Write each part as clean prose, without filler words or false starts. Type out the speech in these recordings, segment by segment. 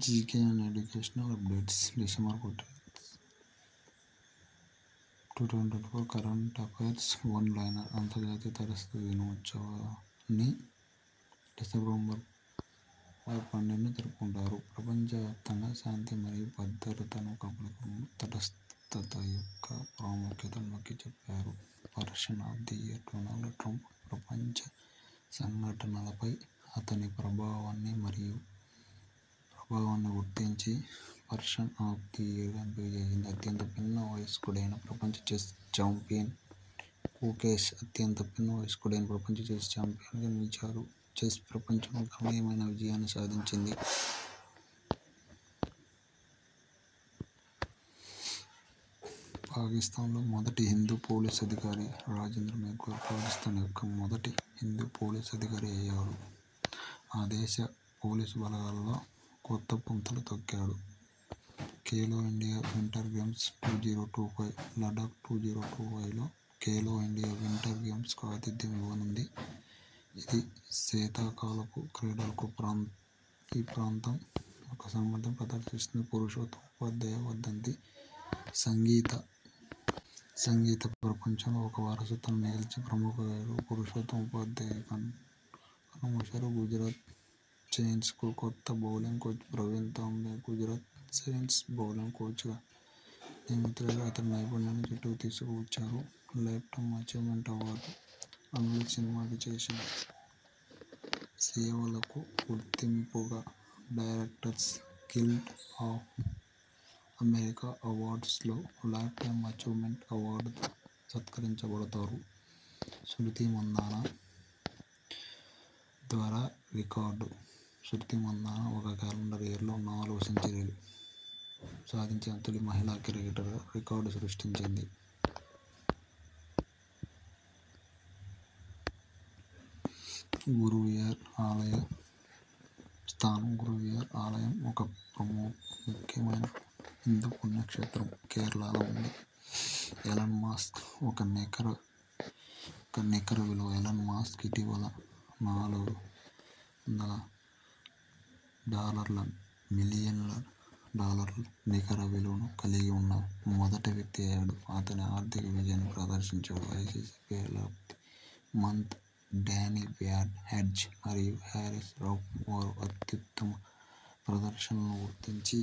GK and educational updates December 14, 2024 current affairs one liner. అంతర్జాతీయ పరిస్థితి దినోత్సవాన్ని డిసెంబర్ 12న జరుపుకుంటారు. ప్రపంచవ్యాప్తంగా శాంతి మరియు భద్రతను కాపాడుకున్న తటస్థత యొక్క ప్రాముఖ్యతను నొక్కి చెప్పారు. Person of the year Donald Trump ప్రపంచ సంఘటనలపై అతని ప్రభావాన్ని గుర్తించి పర్సన్ ఆఫ్ ది ఇయర్గా ఎంపిక చేసింది. అత్యంత పిన్న వయస్కుడైన ప్రపంచ చెస్ ఛాంపియన్ గుకేష్ అత్యంత పిన్న వయస్కుడైన ప్రపంచ చెస్ ఛాంపియన్గా నిలిచారు. చెస్ ప్రపంచంలో గణనీయమైన విజయాన్ని సాధించింది. పాకిస్తాన్లో మొదటి హిందూ పోలీస్ అధికారి రాజేంద్ర మెగ్వార్ పాకిస్తాన్ యొక్క మొదటి హిందూ పోలీస్ అధికారి అయ్యాడు. ఆ దేశ పోలీసు బలగాలలో కొత్త పుంతలు తొక్కాడు. Khelo India winter games 2025 Ladakh 2025లో ఖేలో ఇండియా వింటర్ గేమ్స్కు ఆతిథ్యం ఇవ్వనుంది. ఇది శీతాకాలపు క్రీడలకు ఈ ప్రాంతం ఒక సామర్థ్యం ప్రదర్శిస్తుంది. పురుషోత్తమ ఉపాధ్యాయ వర్ధంతి. సంగీత ప్రపంచంలో ఒక వారసత్వాన్ని మిగిల్చే ప్రముఖ గాయకుడు పురుషోత్తమ ఉపాధ్యాయ కన్నుమూశారు. గుజరాత్ జైంట్స్కు కొత్త bowling coach Praveen Tambe Gujarat Giants bowling కోచ్గా నియమితులయ్యారు. అతని నైపుణ్యాన్ని జట్టుకు తీసుకువచ్చారు. Lifetime achievement award. అంగుళ్ సినిమాకి చేసిన సేవలకు గుర్తింపుగా డైరెక్టర్స్ గిల్డ్ ఆఫ్ అమెరికా అవార్డ్స్లో లైఫ్ టైమ్ అచీవ్మెంట్ అవార్డుతో సత్కరించబడతారు. స్మృతి మందాన ద్వారా రికార్డు. స్మృతి మందాన ఒక క్యాలెండర్ ఇయర్లో 4 సెంచరీలు సాధించిన తొలి మహిళా క్రికెటర్గా రికార్డు సృష్టించింది. గురువాయూర్ ఆలయ స్థానం. గురువాయూర్ ఆలయం ఒక ముఖ్యమైన హిందూ పుణ్యక్షేత్రం. కేరళలో ఉంది. ఎలాన్ మస్క్ ఒక నికర విలువ. ఎలాన్ మస్క్ ఇటీవల $400 మిలియన్ల నికర విలువను కలిగి ఉన్న మొదటి వ్యక్తి అయ్యాడు. అతని ఆర్థిక విజయాన్ని ప్రదర్శించాడు. ICC player of the month Danni Wyatt Hodge మరియు హ్యారిస్ రౌఫ్ వారు అత్యుత్తమ ప్రదర్శనలను గుర్తించి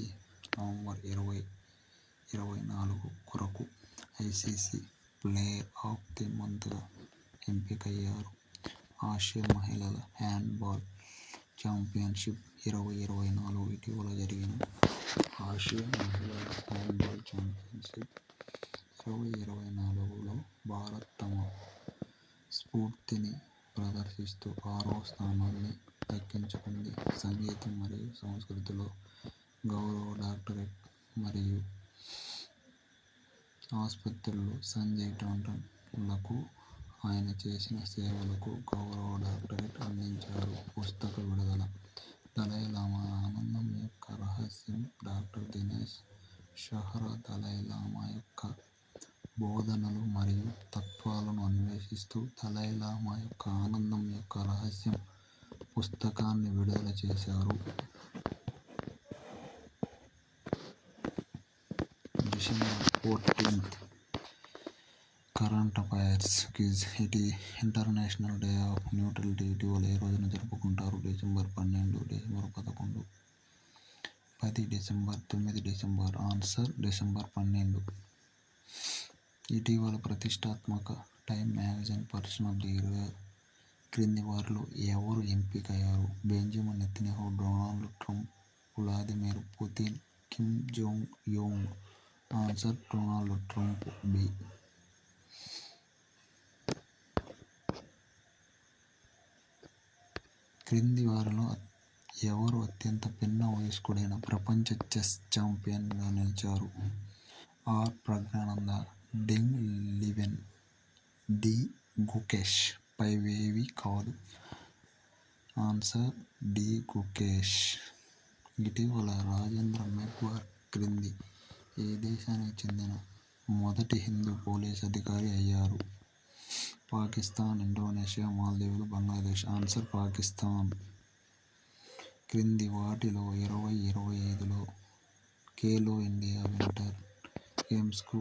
నవంబర్ 2024 కొరకు ఐసీసీ ప్లేయర్ ఆఫ్ ది మంత్గా ఎంపికయ్యారు. ఆసియా మహిళల హ్యాండ్బాల్ ఛాంపియన్షిప్ 2024 ఇటీవల జరిగిన ఆసియా మహిళల హ్యాండ్బాల్ ఛాంపియన్షిప్ 2024లో భారత్ తమ స్ఫూర్తిని ప్రదర్శిస్తూ 6వ స్థానాన్ని దక్కించుకుంది. సంగీతం మరియు సంస్కృతిలో గౌరవ డాక్టరేట్ మరియు ఆసుపత్రుల్లో సంజయ్ టాంటన్లకు ఆయన చేసిన సేవలకు గౌరవ డాక్టరేట్ అందించారు. పుస్తక విడుదల. దలైలామా ఆనందం యొక్క రహస్యం. డాక్టర్ దినేష్ షహ్రా దలైలామా యొక్క బోధనలు మరియు తత్వాలను అన్వేషిస్తూ దలైలామా యొక్క ఆనందం యొక్క రహస్యం పుస్తకాన్ని విడుదల చేశారు. December 14 current affairs quiz. International day of neutrality ఇటీవల ఏ రోజున జరుపుకుంటారు? December 12, December 11, 10, December 9, December. Answer December 12. ఇటీవల ప్రతిష్టాత్మక Time magazine person of the ఇయర్గా క్రింది వారిలో ఎవరు ఎంపికయ్యారు? Benjamin Netanyahu, Donald Trump, Vladimir Putin, Kim Jong Un. Answer Donald Trump. B. క్రింది వారిలో ఎవరు అత్యంత పిన్న వయస్కుడైన ప్రపంచ చెస్ ఛాంపియన్గా నిలిచారు? R. Praggnanandhaa, Ding Liren, D. Gukesh. పైవేవీ కాదు. Answer D. గుకేష్. ఇటీవల రాజేంద్ర మెగ్వార్ క్రింది ఏ దేశానికి చెందిన మొదటి హిందూ పోలీస్ అధికారి అయ్యారు? పాకిస్తాన్, ఇండోనేషియా, మాల్దీవులు, బంగ్లాదేశ్. ఆన్సర్ పాకిస్తాన్. క్రింది వాటిలో 2025లో ఖేలో ఇండియా వింటర్ గేమ్స్కు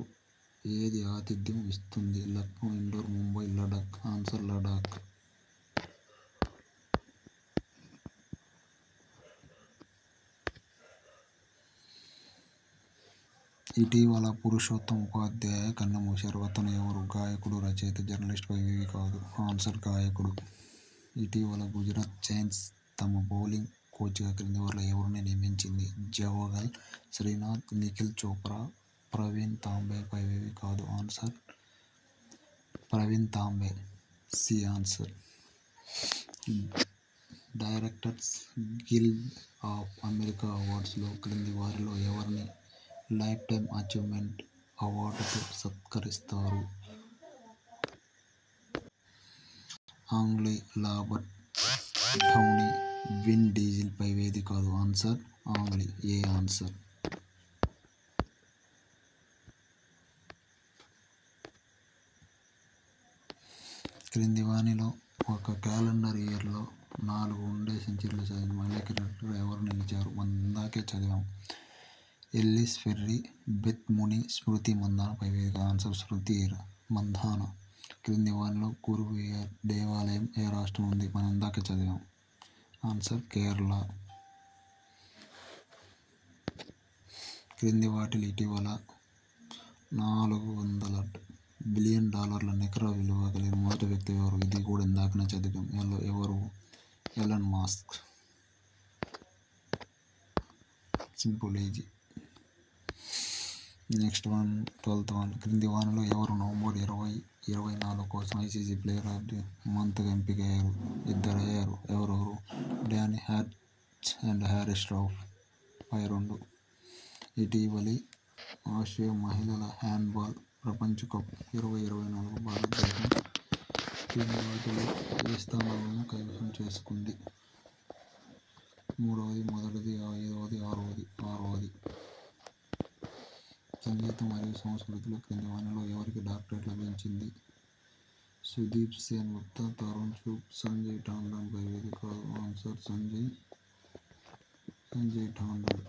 ఏది ఆతిథ్యం ఇస్తుంది? లక్నో, ఇండోర్, ముంబై, లడాక్. ఆన్సర్ లడాక్. ఇటీవల పురుషోత్తం ఉపాధ్యాయ కన్నుమూశారు. అతను ఎవరు? గాయకుడు, రచయిత, జర్నలిస్ట్. వైవేవి కాదు. ఆన్సర్ గాయకుడు. ఇటీవల గుజరాత్ జైంట్స్ తమ బౌలింగ్ కోచ్గా క్రింది వారిలో ఎవరిని నియమించింది? జవగల్ శ్రీనాథ్, నిఖిల్ చోప్రా, ప్రవీణ్ తాంబే. వైవేవి కాదు. Answer Praveen Tambe. C answer. Directors guild of America అవార్డ్స్లో క్రింది వారిలో ఎవరిని లైఫ్ టైమ్ అచీవ్మెంట్ అవార్డుతో సత్కరిస్తారు? Ang Lee, Robert Downey, Vin Diesel. వైవేవి కాదు. Answer Ang Lee. A answer. క్రింది వానిలో ఒక క్యాలెండర్ ఇయర్లో 4 వన్డే సెంచరీలు సాధించిన మహిళా క్రికెటర్ ఎవరు నిలిచారు? మనం ఇందాకే చదివాం. ఎల్లిస్ ఫెర్రీ, బెత్ ముని, స్మృతి మంధాన. వైవేవి. ఆన్సర్ స్మృతి మంధాన. క్రింది వానిలో గురువాయూర్ దేవాలయం ఏ రాష్ట్రం ఉంది? మనం ఇందాకే చదివాం. ఆన్సర్ కేరళ. క్రింది వాటిలో ఇటీవల $400 బిలియన్ నికర విలువ కలిగిన మొదటి వ్యక్తి ఎవరు? ఇది కూడా ఇందాకనే చదివాం. ఎవరు? Elon Musk. Simple, easy. Next 12th one. క్రింది వానిలో ఎవరు నవంబర్ 2024 కోసం ఐసీసీ ప్లేయర్ ఆఫ్ ది మంత్గా ఎంపికయ్యారు? ఇద్దరు అయ్యారు. ఎవరెవరు? Danny Hatch and Haris Rauf. 2. ఇటీవలి ఆసియా మహిళల హ్యాండ్బాల్ ప్రపంచ కప్ 2024 భారతదేశం క్రింది వాటిలో ఏ స్థానాలను కైవసం చేసుకుంది? 3వది, మొదటిది, 5వది, 6వది. సంగీతం మరియు సంస్కృతిలో క్రింది వానిలో ఎవరికి డాక్టరేట్ లభించింది? సుదీప్ సేన్ గుప్తా, తరుణ్ చుగ్, సంజయ్ టాండన్. వైవేవి కాదు. ఆన్సర్ సంజయ్ టాండన్.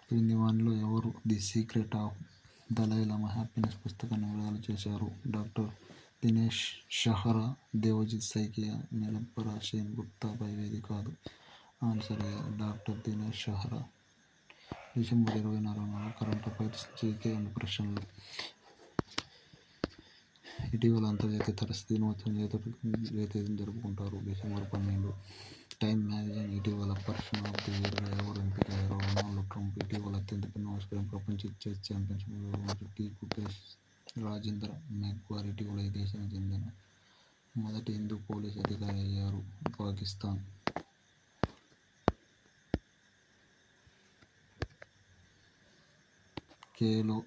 క్రింది వానిలో ఎవరు the secret of Dalai Lama happiness పుస్తకాన్ని విడుదల చేశారు? డాక్టర్ దినేష్ షహరా, దేవజిత్ సైకియా, నీలంపరా సేన్ గుప్తా. వైవేవి కాదు. Answer doctor Dinesh Shahra. December 24 current affairs, GK and ప్రశ్నలు. ఇటీవల అంతర్జాతీయ తరస్సు దినోత్సవం ఏ తేదీన జరుపుకుంటారు? డిసెంబర్ 12. టైమ్ మ్యాగజైన్ ఇటీవల పర్సన్ ఆఫ్ ది ఇయర్గా ఎవరు ఎంపికయ్యారు? Donald Trump. ఇటీవల అత్యంత పిన్న వయస్కుడైన ప్రపంచ chess championship T Gukesh Rajendra మెగ్వార్ ఇటీవల ఈ దేశానికి చెందిన మొదటి హిందూ పోలీస్ అధికారి అయ్యారు? పాకిస్తాన్. ఖేలో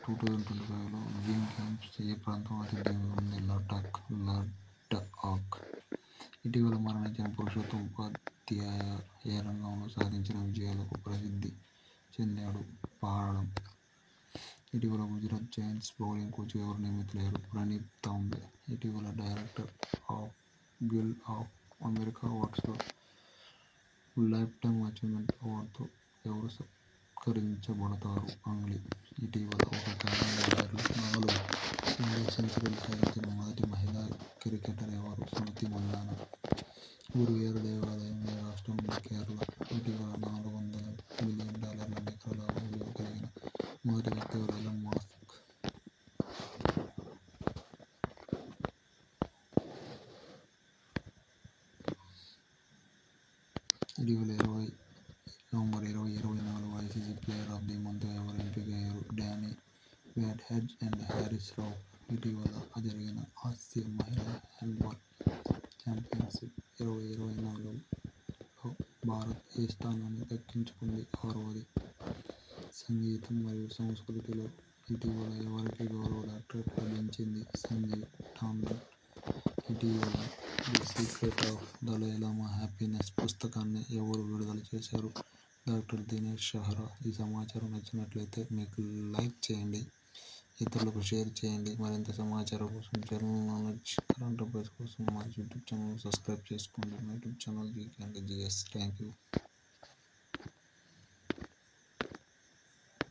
2025లో వింగ్ గేమ్స్ ఏ ప్రాంతం ఆతిథ్యం ఉంది? లడాక్. ఇటీవల మరణించిన పురుషోత్తం ఉపాధ్యాయ ఏ రంగంలో సాధించిన విజయాలకు ప్రసిద్ధి చెందాడు? పాడడం. ఇటీవల గుజరాత్ జైంట్స్ బౌలింగ్ కోచ్గా ఎవరు నియమితులయ్యారు? ప్రణీత్ తాంబే. ఇటీవల director of guild of America అవార్డ్స్లో లైఫ్ టైమ్ అచీవ్మెంట్ అవార్డుతో ఎవరు సత్కరించబడతారు? ఆంగ్లీ. ఇటీవల ఒక క్యాలెండర్ ఇయర్లో 4 వన్డే సెంచరీలు సాధించిన మొదటి మహిళా క్రికెటర్ ఎవరు? స్మృతి మంధాన. గురువాయూర్ దేవాలయం ఏ రాష్ట్రం ఉంది? కేరళ. ఇటీవల $400 బిలియన్ నికర విలువ కలిగిన మొదటి వ్యక్తి ఎవరు? Elon Musk. ఇటీవల November 2024 ICC player of the మంత్గా ఎవరు ఎంపికయ్యారు? Danni Hatch and Haris Rauf. ఇటీవల జరిగిన ఆసియా మహిళల హ్యాండ్బాల్ ఛాంపియన్షిప్ 2024లో భారత్ ఏ స్థానాన్ని దక్కించుకుంది? 6వది. సంగీతం మరియు సంస్కృతిలో ఇటీవల ఎవరికి గౌరవ డాక్టరేట్ లభించింది? సంజయ్ టాండన్. ఇటీవల the secret of Dalai Lama happiness పుస్తకాన్ని ఎవరు విడుదల చేశారు? డాక్టర్ దినేష్ షహరా. ఈ సమాచారం నచ్చినట్లయితే మీకు లైక్ చేయండి, ఇతరులకు షేర్ చేయండి. మరింత సమాచారం కోసం జనరల్ నాలెడ్జ్, కరెంట్ అఫైర్స్ కోసం మా యూట్యూబ్ ఛానల్ సబ్స్క్రైబ్ చేసుకోండి. మా YouTube channel GK and GS. Thank you.